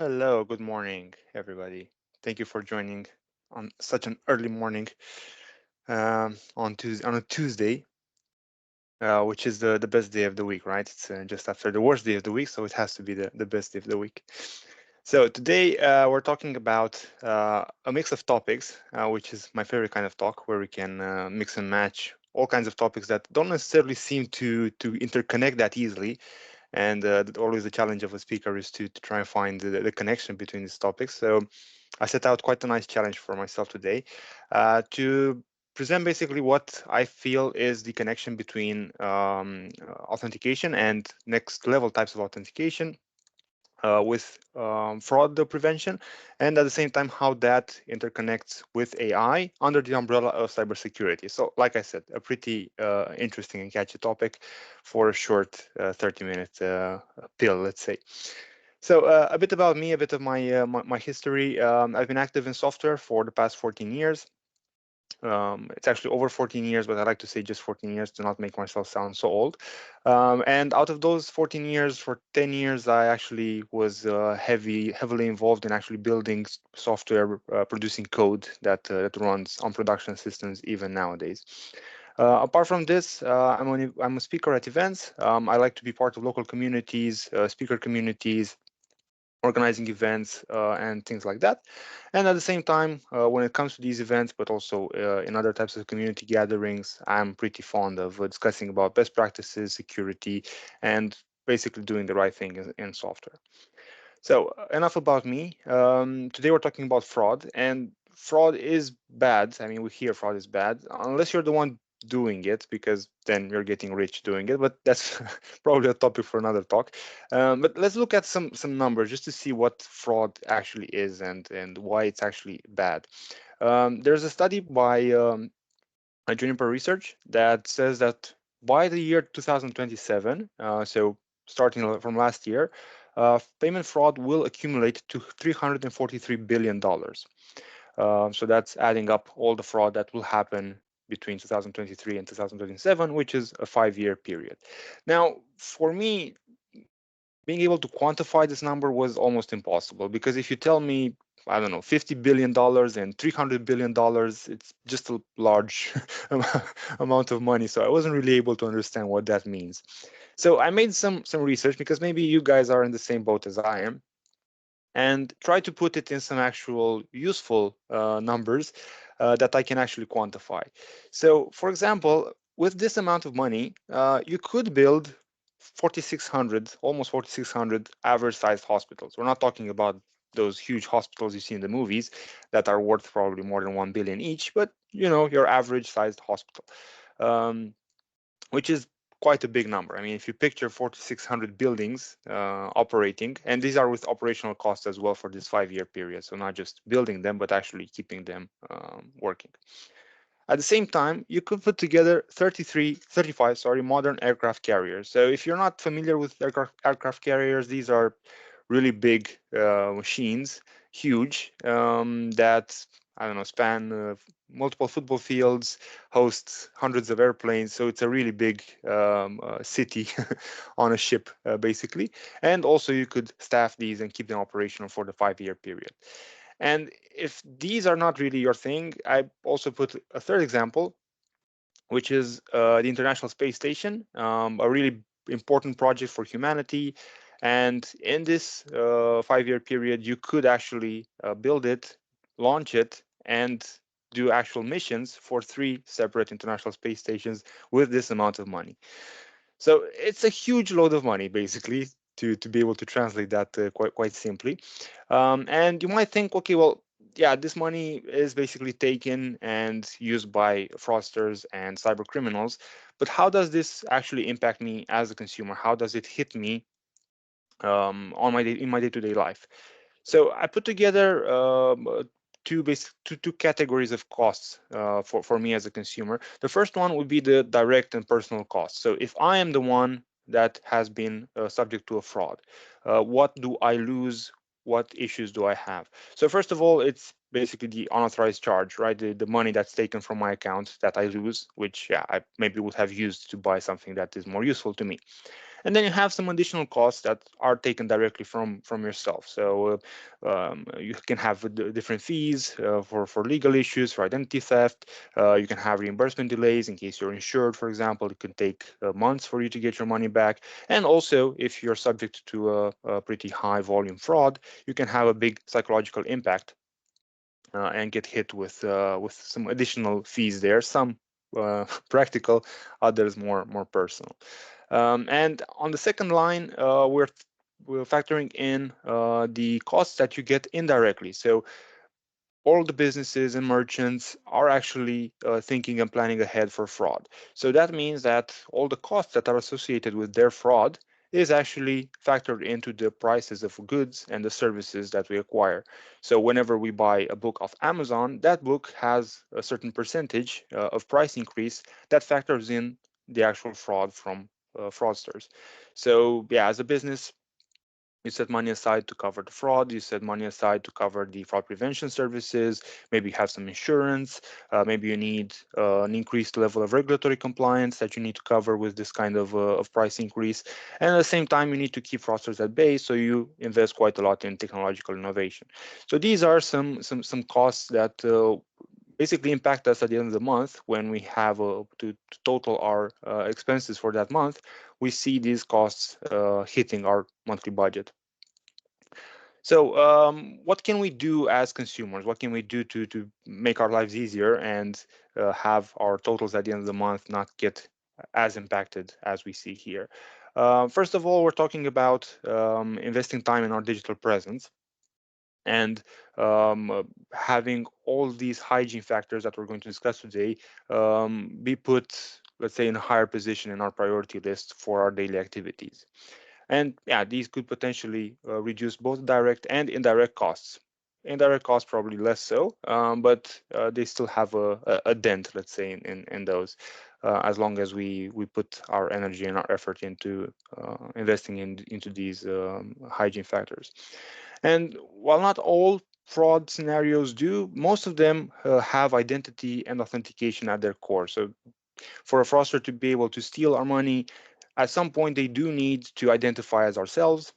Hello, good morning, everybody. Thank you for joining on such an early morning on a Tuesday, which is the best day of the week, right? It's just after the worst day of the week, so it has to be the best day of the week. So today we're talking about a mix of topics, which is my favorite kind of talk, where we can mix and match all kinds of topics that don't necessarily seem to interconnect that easily. And always the challenge of a speaker is to try and find the connection between these topics. So I set out quite a nice challenge for myself today to present basically what I feel is the connection between authentication and next level types of authentication with fraud prevention, and at the same time how that interconnects with AI under the umbrella of cybersecurity. So, like I said, a pretty interesting and catchy topic for a short 30-minute pill, let's say. So, a bit about me, a bit of my history. I've been active in software for the past 14 years. It's actually over 14 years, but I like to say just 14 years to not make myself sound so old. And out of those 14 years, for 10 years, I actually was heavily involved in actually building software, producing code that runs on production systems even nowadays. Apart from this, I'm a speaker at events. I like to be part of local communities, speaker communities, organizing events and things like that. And at the same time, when it comes to these events, but also in other types of community gatherings, I'm pretty fond of discussing about best practices, security, and basically doing the right thing in software. So enough about me. Today we're talking about fraud, and fraud is bad. I mean, we hear fraud is bad unless you're the one doing it, because then you're getting rich doing it. But that's probably a topic for another talk. But let's look at some numbers just to see what fraud actually is and why it's actually bad. There's a study by Juniper Research that says that by the year 2027, so starting from last year, payment fraud will accumulate to $343 billion. So that's adding up all the fraud that will happen between 2023 and 2027, which is a 5-year period. Now, for me, being able to quantify this number was almost impossible, because if you tell me, I don't know, $50 billion and $300 billion, it's just a large amount of money. So I wasn't really able to understand what that means. So I made some research, because maybe you guys are in the same boat as I am, and try to put it in some actual useful numbers that I can actually quantify. So, for example, with this amount of money, you could build 4,600, almost 4,600 average-sized hospitals. We're not talking about those huge hospitals you see in the movies that are worth probably more than 1 billion each, but your average-sized hospital. Um, which is quite a big number. I mean, if you picture 4,600 buildings operating, and these are with operational costs as well for this 5-year period, so not just building them, but actually keeping them working. At the same time, you could put together 35, sorry, modern aircraft carriers. So if you're not familiar with aircraft carriers, these are really big machines, huge, that, I don't know, span multiple football fields, host hundreds of airplanes. So it's a really big city on a ship, basically. And also you could staff these and keep them operational for the 5-year period. And if these are not really your thing, I also put a third example, which is the International Space Station, a really important project for humanity. And in this 5-year period, you could actually build it, launch it, and do actual missions for 3 separate international space stations with this amount of money. So it's a huge load of money, basically, to be able to translate that quite simply. And you might think, okay, well, yeah, this money is basically taken and used by fraudsters and cyber criminals, but how does this actually impact me as a consumer? How does it hit me on in my day-to-day life? So I put together two categories of costs for me as a consumer. The first one would be the direct and personal costs. So if I am the one that has been subject to a fraud, what do I lose? What issues do I have? So first of all, it's basically the unauthorized charge, right? The money that's taken from my account that I lose, which, yeah, I maybe would have used to buy something that is more useful to me. And then you have some additional costs that are taken directly from yourself. So you can have different fees for legal issues, for identity theft. You can have reimbursement delays in case you're insured, for example. It can take months for you to get your money back. And also, if you're subject to a pretty high volume fraud, you can have a big psychological impact and get hit with some additional fees there. Some practical, others more personal. And on the second line, we're factoring in the costs that you get indirectly. So all the businesses and merchants are actually thinking and planning ahead for fraud. So that means that all the costs that are associated with their fraud is actually factored into the prices of goods and the services that we acquire. So whenever we buy a book off Amazon, that book has a certain percentage of price increase that factors in the actual fraud from fraudsters. So yeah, as a business, you set money aside to cover the fraud. You set money aside to cover the fraud prevention services. Maybe you have some insurance. Maybe you need an increased level of regulatory compliance that you need to cover with this kind of price increase. And at the same time, you need to keep fraudsters at bay, so you invest quite a lot in technological innovation. So these are some costs that basically impact us at the end of the month when we have to total our expenses for that month. We see these costs hitting our monthly budget. So what can we do as consumers? What can we do to make our lives easier and have our totals at the end of the month not get as impacted as we see here? First of all, we're talking about investing time in our digital presence and having all these hygiene factors that we're going to discuss today be put, let's say, in a higher position in our priority list for our daily activities. And yeah, these could potentially reduce both direct and indirect costs. Indirect costs probably less so, but they still have a dent, let's say, in those, as long as we put our energy and our effort into investing into these hygiene factors. And while not all fraud scenarios do, most of them have identity and authentication at their core. So for a fraudster to be able to steal our money, at some point they do need to identify as ourselves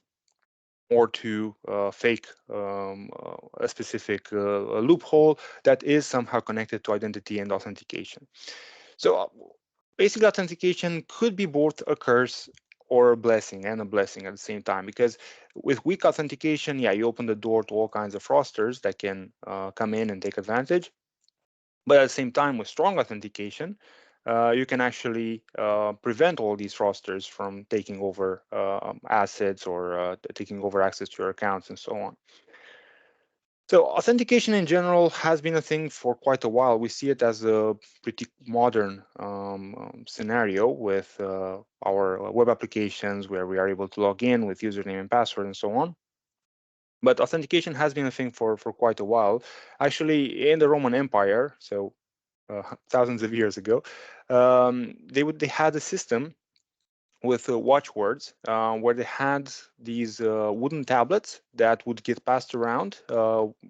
or to fake a specific loophole that is somehow connected to identity and authentication. So basic authentication could be both a curse or a blessing, and a blessing at the same time, because with weak authentication, yeah, you open the door to all kinds of fraudsters that can come in and take advantage. But at the same time, with strong authentication, you can actually prevent all these fraudsters from taking over assets or taking over access to your accounts and so on. So authentication in general has been a thing for quite a while. We see it as a pretty modern scenario with our web applications where we are able to log in with username and password and so on. But authentication has been a thing for quite a while. Actually, in the Roman Empire, so thousands of years ago, they had a system with watchwords where they had these wooden tablets that would get passed around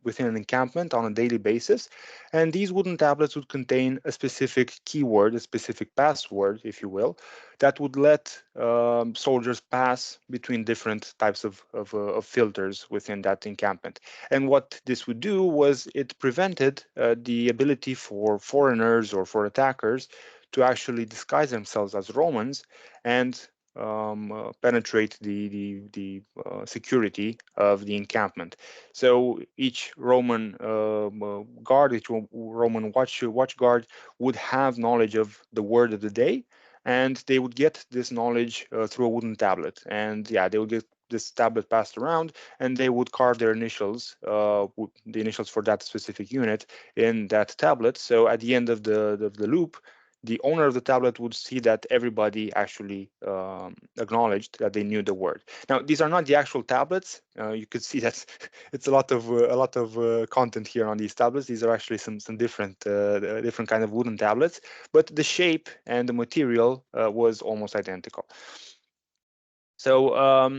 within an encampment on a daily basis. And these wooden tablets would contain a specific keyword, a specific password, if you will, that would let soldiers pass between different types of filters within that encampment. And what this would do was it prevented the ability for foreigners or for attackers to actually disguise themselves as Romans and penetrate the security of the encampment. So each Roman guard, each Roman watch guard would have knowledge of the word of the day, and they would get this knowledge through a wooden tablet. And yeah, they would get this tablet passed around, and they would carve their initials, the initials for that specific unit, in that tablet. So at the end of the loop, the owner of the tablet would see that everybody actually acknowledged that they knew the word. Now, these are not the actual tablets. You could see that it's a lot of content here on these tablets. These are actually some different kind of wooden tablets, but the shape and the material was almost identical. So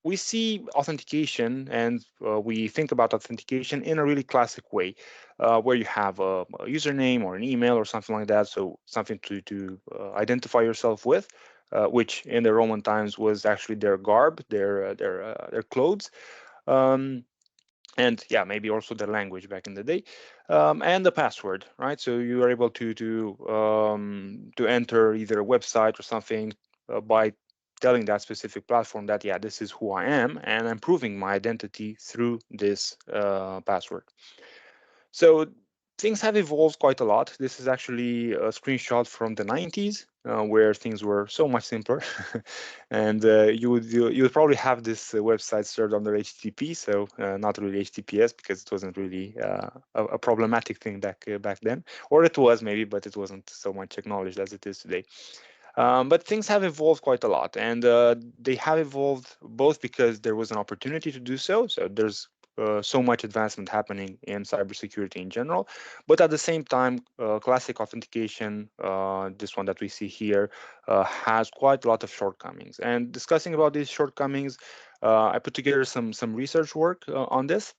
we see authentication and we think about authentication in a really classic way, where you have a username or an email or something like that, so something to identify yourself with. which in the Roman times was actually their garb, their clothes. Um, and yeah, maybe also the language back in the day, and the password, right? So you are able to enter either a website or something by telling that specific platform that yeah, this is who I am, and I'm proving my identity through this password. So things have evolved quite a lot. This is actually a screenshot from the 90s, where things were so much simpler, and you would probably have this website served under HTTP, so not really HTTPS because it wasn't really a problematic thing back then, or it was maybe, but it wasn't so much acknowledged as it is today. But things have evolved quite a lot, and they have evolved both because there was an opportunity to do so. So there's so much advancement happening in cybersecurity in general, but at the same time, classic authentication, this one that we see here, has quite a lot of shortcomings. And discussing about these shortcomings, I put together some research work on this,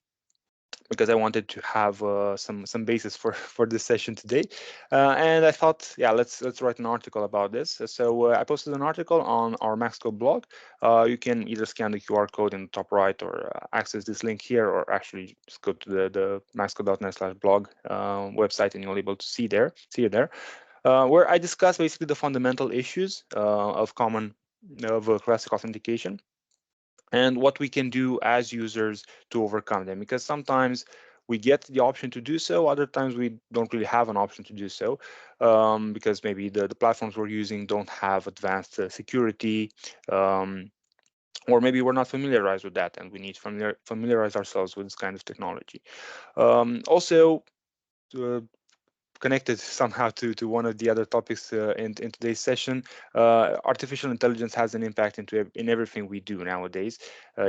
because I wanted to have some basis for for this session today, and I thought, yeah, let's write an article about this. So I posted an article on our Maxcode blog. You can either scan the QR code in the top right, or access this link here, or actually just go to the maxcode.net/blog website, and you'll be able to see it there, where I discuss basically the fundamental issues of classic authentication, and what we can do as users to overcome them, because sometimes we get the option to do so, other times we don't really have an option to do so, because maybe the platforms we're using don't have advanced security, um, or maybe we're not familiarized with that, and we need to familiarize ourselves with this kind of technology. Also, uh, connected somehow to one of the other topics in today's session, artificial intelligence has an impact in everything we do nowadays,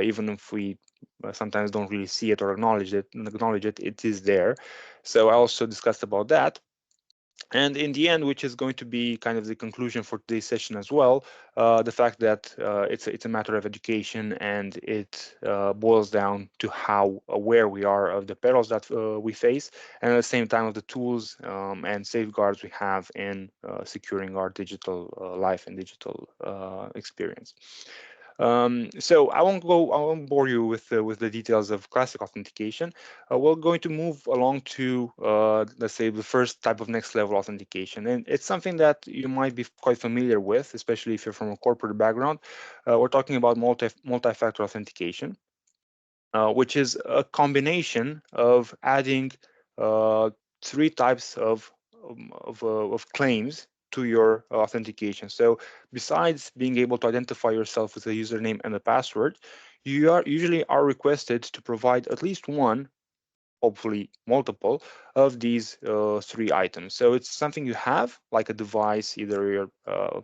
even if we sometimes don't really see it or acknowledge it, it is there. So I also discussed about that. And in the end, which is going to be kind of the conclusion for today's session as well, the fact that it's a matter of education, and it boils down to how aware we are of the perils that we face, and at the same time of the tools and safeguards we have in securing our digital life and digital experience. So I won't bore you with the details of classic authentication. We're going to move along to let's say the first type of next level authentication, and it's something that you might be quite familiar with, especially if you're from a corporate background. We're talking about multi-factor authentication, which is a combination of adding uh, three types of claims to your authentication. So besides being able to identify yourself with a username and a password, you are usually are requested to provide at least one, hopefully multiple, of these three items. So it's something you have, like a device, either your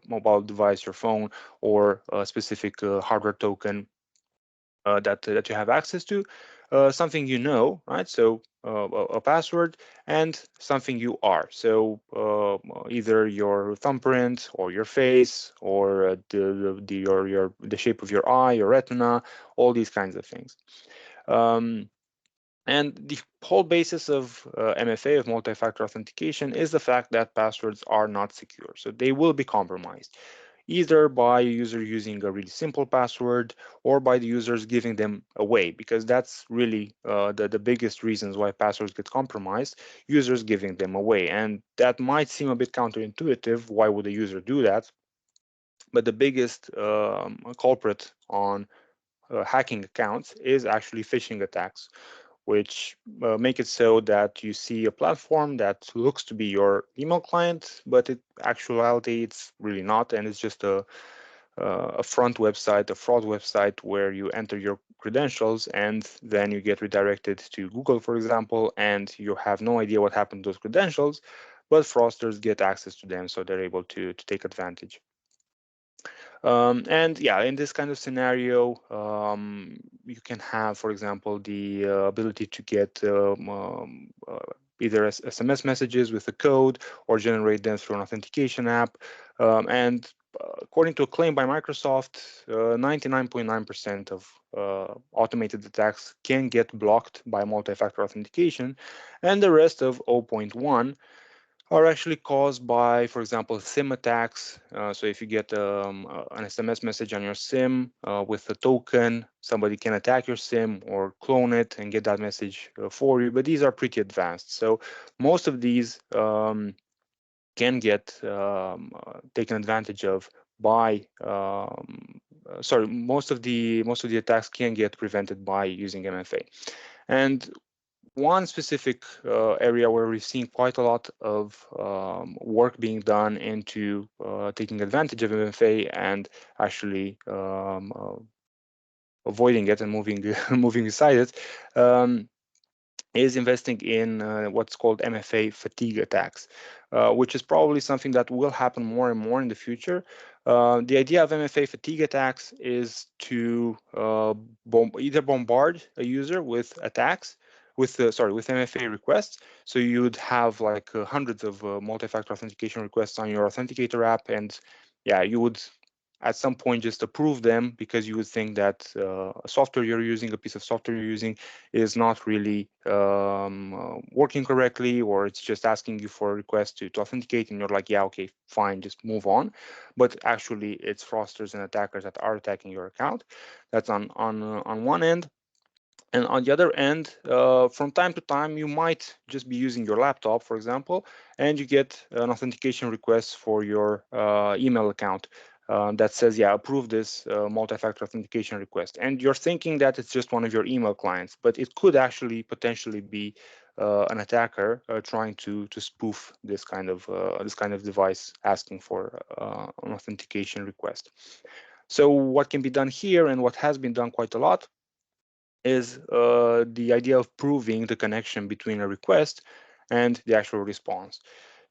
mobile device, your phone, or a specific hardware token that you have access to, something you know, right? So a password, and something you are. So either your thumbprint or your face, or the shape of your eye, your retina, all these kinds of things. Um, and the whole basis of MFA, of multi-factor authentication, is the fact that passwords are not secure. So they will be compromised, either by a user using a really simple password, or by the users giving them away, because that's really the biggest reasons why passwords get compromised, users giving them away. And that might seem a bit counterintuitive. Why would a user do that? But the biggest culprit on hacking accounts is actually phishing attacks, which make it so that you see a platform that looks to be your email client, but in actuality it's really not, and it's just a front website, a fraud website, where you enter your credentials and then you get redirected to Google, for example, and you have no idea what happened to those credentials, but fraudsters get access to them, so they're able to take advantage. And yeah, in this kind of scenario, you can have, for example, the ability to get either SMS messages with a code, or generate them through an authentication app. And according to a claim by Microsoft, 99.9% of automated attacks can get blocked by multi-factor authentication, and the rest of 0.1 are actually caused by, for example, SIM attacks. So if you get an SMS message on your SIM with a token, somebody can attack your SIM or clone it and get that message for you. But these are pretty advanced. So most of these can get taken advantage of by sorry, most of the attacks can get prevented by using MFA. And one specific area where we've seen quite a lot of work being done into taking advantage of MFA and actually avoiding it and moving moving beside it is investing in what's called MFA fatigue attacks, which is probably something that will happen more and more in the future. The idea of MFA fatigue attacks is to either bombard a user with attacks, with with MFA requests. So you would have like hundreds of multi-factor authentication requests on your authenticator app, and yeah, you would at some point just approve them because you would think that a software you're using, a piece of software you're using, is not really working correctly, or it's just asking you for a request to authenticate, and you're like, yeah, okay, fine, just move on. But actually, it's fraudsters and attackers that are attacking your account. That's on one end. And on the other end, from time to time, you might just be using your laptop, for example, and you get an authentication request for your email account that says, yeah, approve this multi-factor authentication request. And you're thinking that it's just one of your email clients, but it could actually potentially be an attacker trying to spoof this kind of device asking for an authentication request. So what can be done here, and what has been done quite a lot, is the idea of proving the connection between a request and the actual response.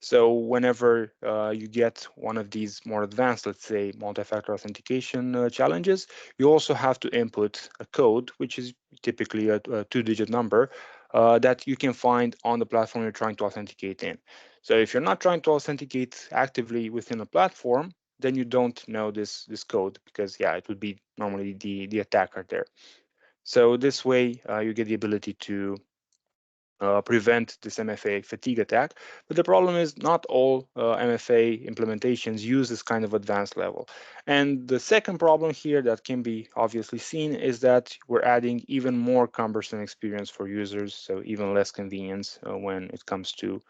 So whenever you get one of these more advanced, let's say, multi-factor authentication challenges, you also have to input a code, which is typically a two-digit number that you can find on the platform you're trying to authenticate in. So if you're not trying to authenticate actively within a platform, then you don't know this code, because yeah, it would be normally the attacker there. So this way, you get the ability to prevent this MFA fatigue attack. But the problem is not all MFA implementations use this kind of advanced level. And the second problem here that can be obviously seen is that we're adding even more cumbersome experience for users, so even less convenience when it comes to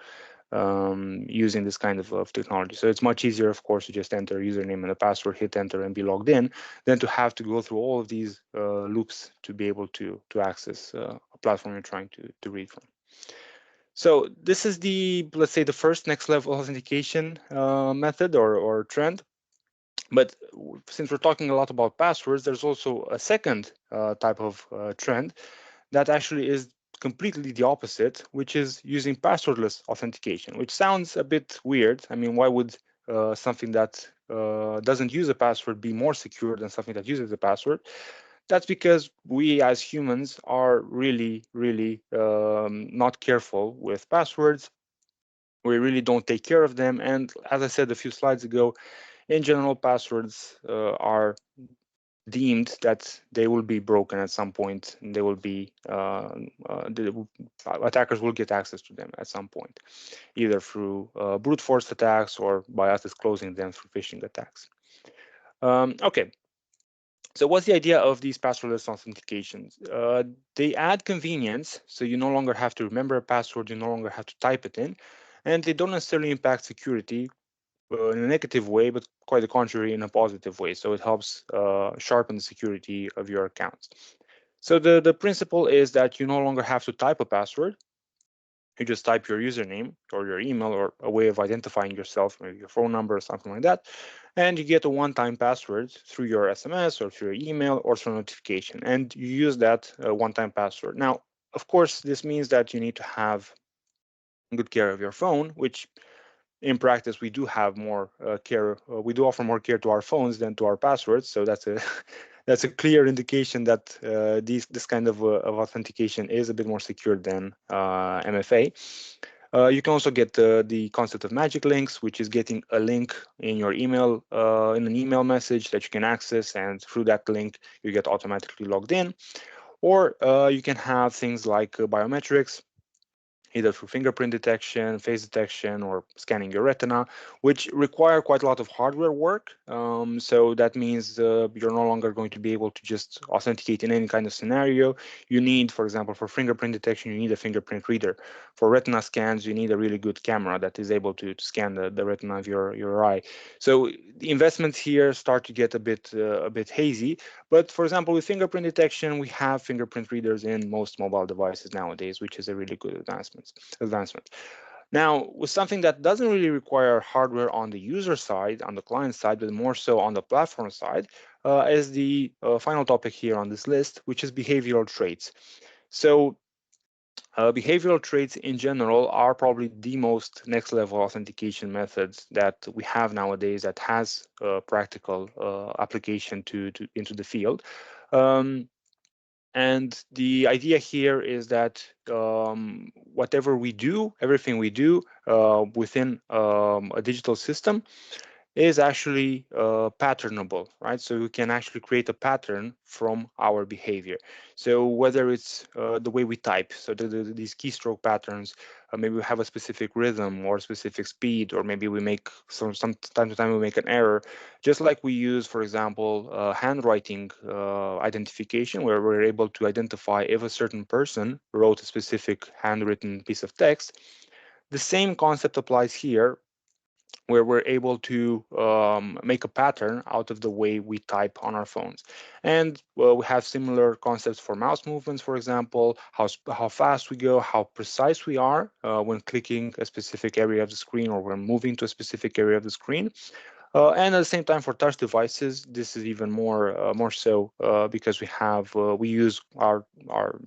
using this kind of technology. So it's much easier, of course, to just enter a username and a password, hit enter, and be logged in, than to have to go through all of these loops to be able to access a platform you're trying to read from. So this is the, let's say, the first next level authentication method or trend. But since we're talking a lot about passwords, there's also a second type of trend that actually is completely the opposite, which is using passwordless authentication, which sounds a bit weird. I mean, why would something that doesn't use a password be more secure than something that uses a password? That's because we as humans are really, really not careful with passwords. We really don't take care of them. And as I said a few slides ago, in general, passwords are deemed that they will be broken at some point, and they will be attackers will get access to them at some point, either through brute force attacks or by us disclosing them through phishing attacks. Okay, so what's the idea of these passwordless authentications? They add convenience, so you no longer have to remember a password, you no longer have to type it in, and they don't necessarily impact security in a negative way, but quite the contrary, in a positive way. So it helps sharpen the security of your accounts. So the principle is that you no longer have to type a password. You just type your username or your email or a way of identifying yourself, maybe your phone number or something like that, and you get a one-time password through your SMS or through your email or through notification, and you use that one-time password. Now, of course, this means that you need to have good care of your phone, which in practice, we do have more care. We do offer more care to our phones than to our passwords. So that's a that's a clear indication that this kind of authentication is a bit more secure than MFA. You can also get the concept of magic links, which is getting a link in your email, in an email message that you can access, and through that link, you get automatically logged in. Or you can have things like biometrics. either through fingerprint detection, face detection, or scanning your retina, which require quite a lot of hardware work. So that means you're no longer going to be able to just authenticate in any kind of scenario. You need, for example, for fingerprint detection, you need a fingerprint reader. For retina scans, you need a really good camera that is able to scan the retina of your eye. So the investments here start to get a bit hazy. But for example, with fingerprint detection, we have fingerprint readers in most mobile devices nowadays, which is a really good advancement. Now, with something that doesn't really require hardware on the user side, on the client side, but more so on the platform side, is the final topic here on this list, which is behavioral traits. So behavioral traits in general are probably the most next level authentication methods that we have nowadays that has practical application into the field. Um, and the idea here is that whatever we do, everything we do within a digital system is actually patternable, right? So we can actually create a pattern from our behavior. So whether it's the way we type, so these keystroke patterns, maybe we have a specific rhythm or a specific speed, or maybe we make some time to time we make an error, just like we use, for example, handwriting identification, where we're able to identify if a certain person wrote a specific handwritten piece of text. The same concept applies here, where we're able to make a pattern out of the way we type on our phones. And we have similar concepts for mouse movements, for example, how fast we go, how precise we are when clicking a specific area of the screen or when moving to a specific area of the screen. And at the same time, for touch devices, this is even more so because we use our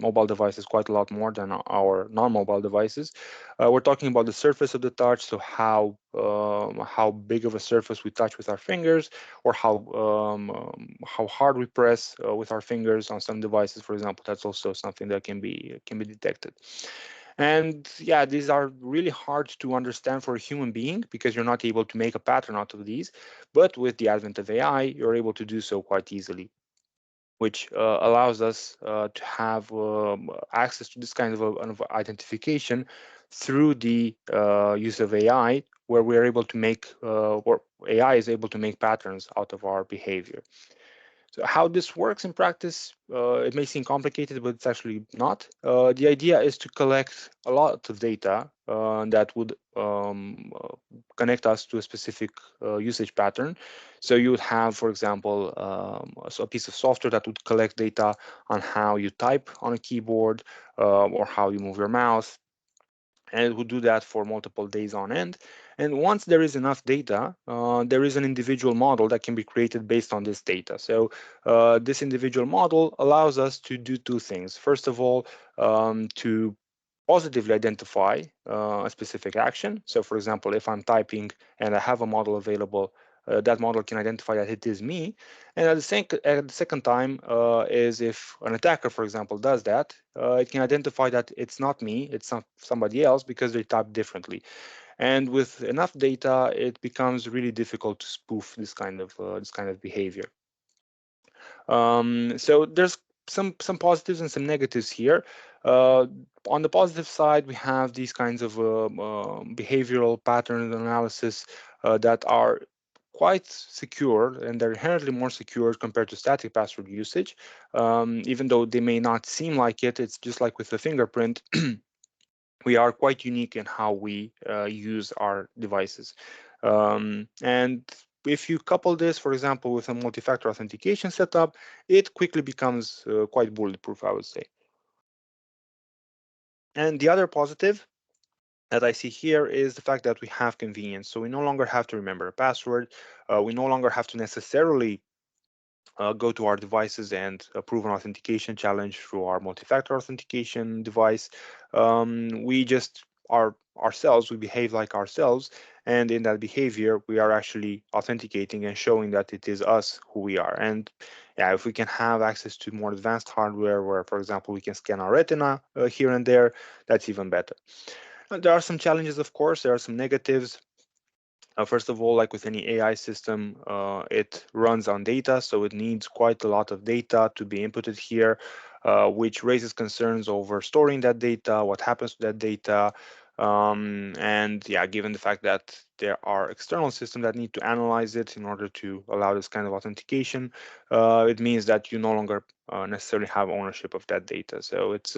mobile devices quite a lot more than our non-mobile devices. We're talking about the surface of the touch, so how big of a surface we touch with our fingers, or how hard we press with our fingers on some devices, for example. That's also something that can be detected. And yeah, these are really hard to understand for a human being because you're not able to make a pattern out of these. But with the advent of AI, you're able to do so quite easily, which allows us to have access to this kind of identification through the use of AI, where we're able to or AI is able to make patterns out of our behavior. So how this works in practice, it may seem complicated, but it's actually not. The idea is to collect a lot of data that would connect us to a specific usage pattern. So you would have, for example, a piece of software that would collect data on how you type on a keyboard or how you move your mouse, and it would do that for multiple days on end. And once there is enough data, there is an individual model that can be created based on this data. So this individual model allows us to do two things. First of all, to positively identify a specific action. So for example, if I'm typing and I have a model available, that model can identify that it is me. And at the second time is if an attacker, for example, does that, it can identify that it's not me, it's not somebody else because they type differently. And with enough data, it becomes really difficult to spoof this kind of behavior. So there's some positives and some negatives here. Uh, on the positive side, we have these kinds of behavioral pattern analysis that are quite secure, and they're inherently more secure compared to static password usage. Even though they may not seem like it, it's just like with the fingerprint. We are quite unique in how we use our devices. And if you couple this, for example, with a multi-factor authentication setup, it quickly becomes quite bulletproof, I would say. And the other positive that I see here is the fact that we have convenience. So we no longer have to remember a password. We no longer have to necessarily go to our devices and approve an authentication challenge through our multi-factor authentication device. We just are ourselves, we behave like ourselves, and in that behavior, we are actually authenticating and showing that it is us who we are. And yeah, if we can have access to more advanced hardware where, for example, we can scan our retina here and there, that's even better. There are some challenges, of course, there are some negatives. First of all, like with any AI system, it runs on data, so it needs quite a lot of data to be inputted here. which raises concerns over storing that data, what happens to that data. And yeah, given the fact that there are external systems that need to analyze it in order to allow this kind of authentication, it means that you no longer necessarily have ownership of that data. So it's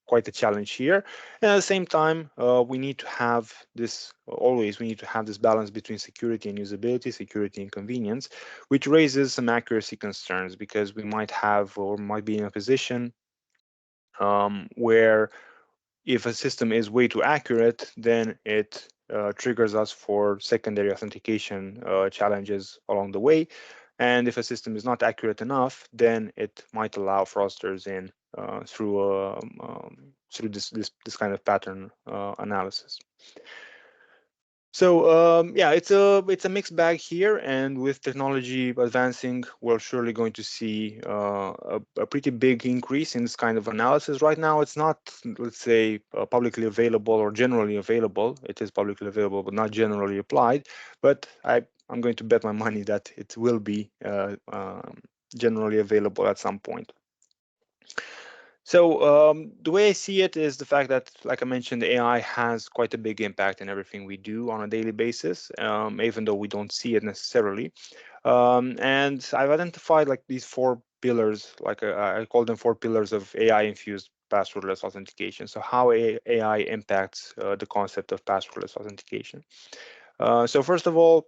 quite a challenge here. And at the same time, we need to have this always. We need to have this balance between security and usability, security and convenience, which raises some accuracy concerns because we might have or might be in a position where if a system is way too accurate, then it triggers us for secondary authentication challenges along the way. And if a system is not accurate enough, then it might allow fraudsters in through this kind of pattern analysis. So yeah, it's a mixed bag here, and with technology advancing, we're surely going to see a pretty big increase in this kind of analysis. Right now, it's not, let's say, publicly available or generally available. It is publicly available, but not generally applied. But I'm going to bet my money that it will be generally available at some point. So the way I see it is the fact that, like I mentioned, AI has quite a big impact in everything we do on a daily basis, even though we don't see it necessarily. And I've identified like these four pillars, like I call them four pillars of AI-infused passwordless authentication. So how AI impacts the concept of passwordless authentication. So first of all,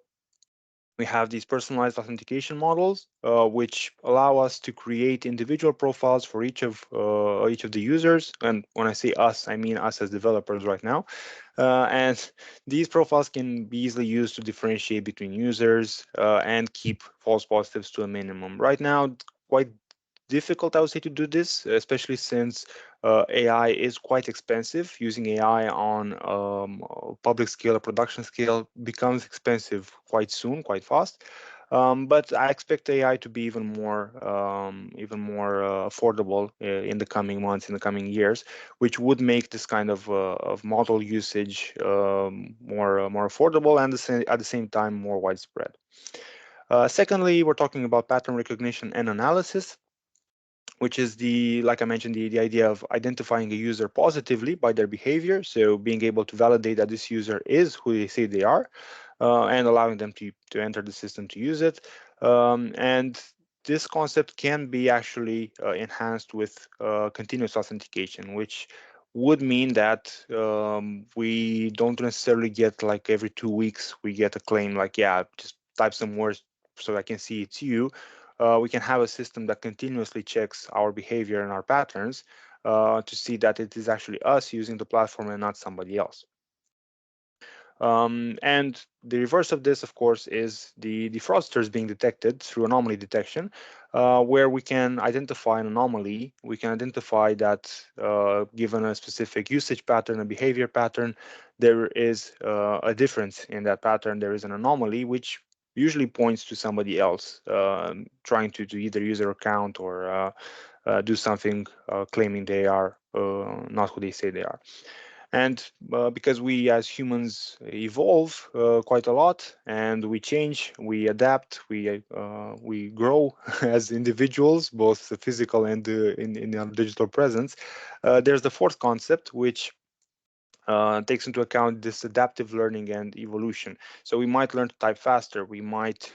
we have these personalized authentication models, which allow us to create individual profiles for each of the users. And when I say us, I mean us as developers right now. And these profiles can be easily used to differentiate between users and keep false positives to a minimum. Right now, it's quite difficult, I would say, to do this, especially since AI is quite expensive. Using AI on public scale or production scale becomes expensive quite soon, quite fast. But I expect AI to be even more affordable in the coming months, in the coming years, which would make this kind of model usage more affordable and at the same time more widespread. Secondly, we're talking about pattern recognition and analysis, which is like I mentioned, the idea of identifying a user positively by their behavior. So being able to validate that this user is who they say they are, and allowing them to enter the system to use it. And this concept can be actually enhanced with continuous authentication, which would mean that we don't necessarily get like every 2 weeks we get a claim like, yeah, just type some words so I can see it's you. We can have a system that continuously checks our behavior and our patterns to see that it is actually us using the platform and not somebody else. And the reverse of this, of course, is the fraudsters being detected through anomaly detection, where we can identify an anomaly. We can identify that given a specific usage pattern, a behavior pattern, there is a difference in that pattern. There is an anomaly, which usually points to somebody else trying to either use their account or do something claiming they are not who they say they are. And because we as humans evolve quite a lot and we change, we adapt, we grow as individuals, both the physical and in our digital presence, there's the fourth concept, which takes into account this adaptive learning and evolution. So we might learn to type faster. We might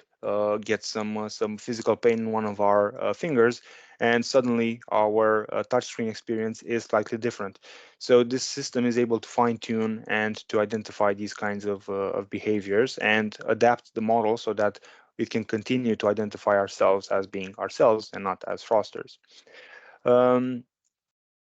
get some physical pain in one of our fingers, and suddenly our touchscreen experience is slightly different. So this system is able to fine tune and to identify these kinds of behaviors and adapt the model so that it can continue to identify ourselves as being ourselves and not as fraudsters. Um,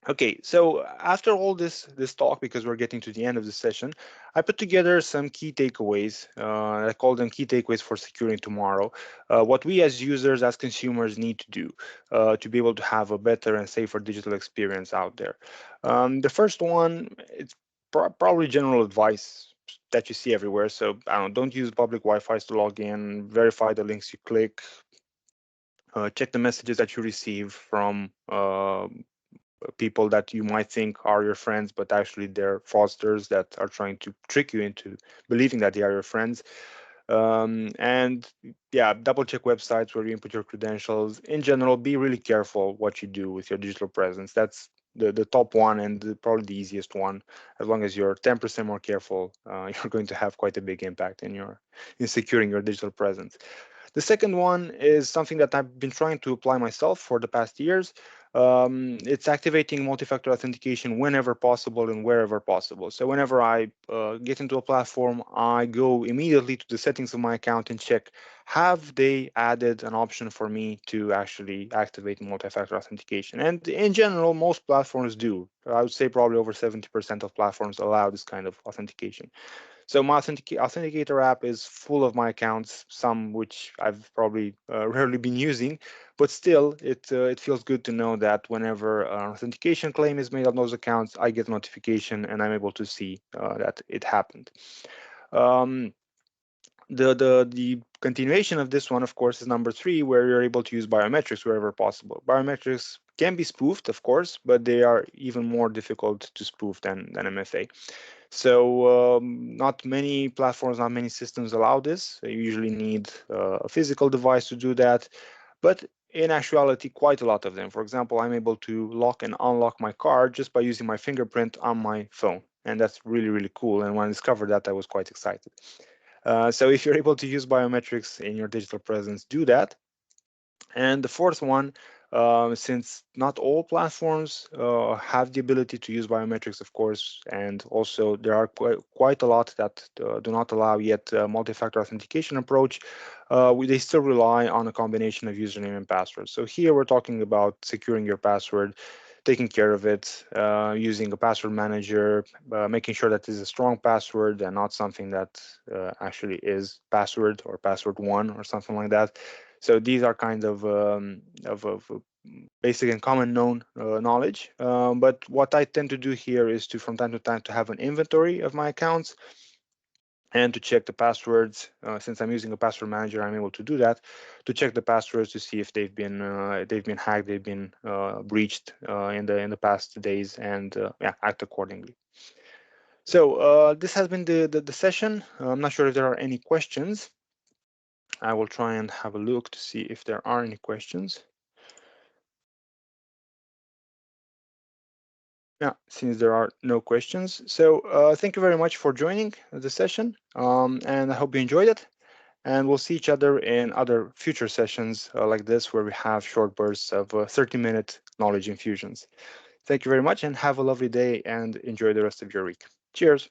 Okay, so after all this talk, because we're getting to the end of the session, I put together some key takeaways. I call them key takeaways for securing tomorrow. What we as users, as consumers, need to do to be able to have a better and safer digital experience out there. The first one, it's probably general advice that you see everywhere. So I don't use public Wi-Fi to log in. Verify the links you click. Check the messages that you receive from people that you might think are your friends, but actually they're fraudsters that are trying to trick you into believing that they are your friends. And yeah, double check websites where you input your credentials. In general, be really careful what you do with your digital presence. That's the top one and probably the easiest one. As long as you're 10% more careful, you're going to have quite a big impact in securing your digital presence. The second one is something that I've been trying to apply myself for the past years. It's activating multi-factor authentication whenever possible and wherever possible. So whenever I get into a platform, I go immediately to the settings of my account and check, have they added an option for me to actually activate multi-factor authentication? And in general, most platforms do. I would say probably over 70% of platforms allow this kind of authentication. So my Authenticator app is full of my accounts, some which I've probably rarely been using, but still, it feels good to know that whenever an authentication claim is made on those accounts, I get a notification and I'm able to see that it happened. Um, the continuation of this one, of course, is number 3, where you're able to use biometrics wherever possible. Biometrics can be spoofed, of course, but they are even more difficult to spoof than MFA. So not many platforms, not many systems allow this. You usually need a physical device to do that. But in actuality, quite a lot of them. For example, I'm able to lock and unlock my car just by using my fingerprint on my phone. And that's really, really cool. And when I discovered that, I was quite excited. So if you're able to use biometrics in your digital presence, do that. And the fourth one, since not all platforms have the ability to use biometrics, of course, and also there are quite a lot that do not allow yet multi-factor authentication approach, they still rely on a combination of username and password. So here we're talking about securing your password, taking care of it, using a password manager, making sure that it's a strong password and not something that actually is password or password one or something like that. So these are kind of basic and common known knowledge. But what I tend to do here is to, from time to time, to have an inventory of my accounts and to check the passwords. Since I'm using a password manager, I'm able to do that, to check the passwords to see if they've been hacked, they've been breached in the past days, and yeah, act accordingly. So this has been the session. I'm not sure if there are any questions. I will try and have a look to see if there are any questions. Yeah, since there are no questions. So thank you very much for joining the session, and I hope you enjoyed it. And we'll see each other in other future sessions like this, where we have short bursts of 30-minute knowledge infusions. Thank you very much, and have a lovely day and enjoy the rest of your week. Cheers.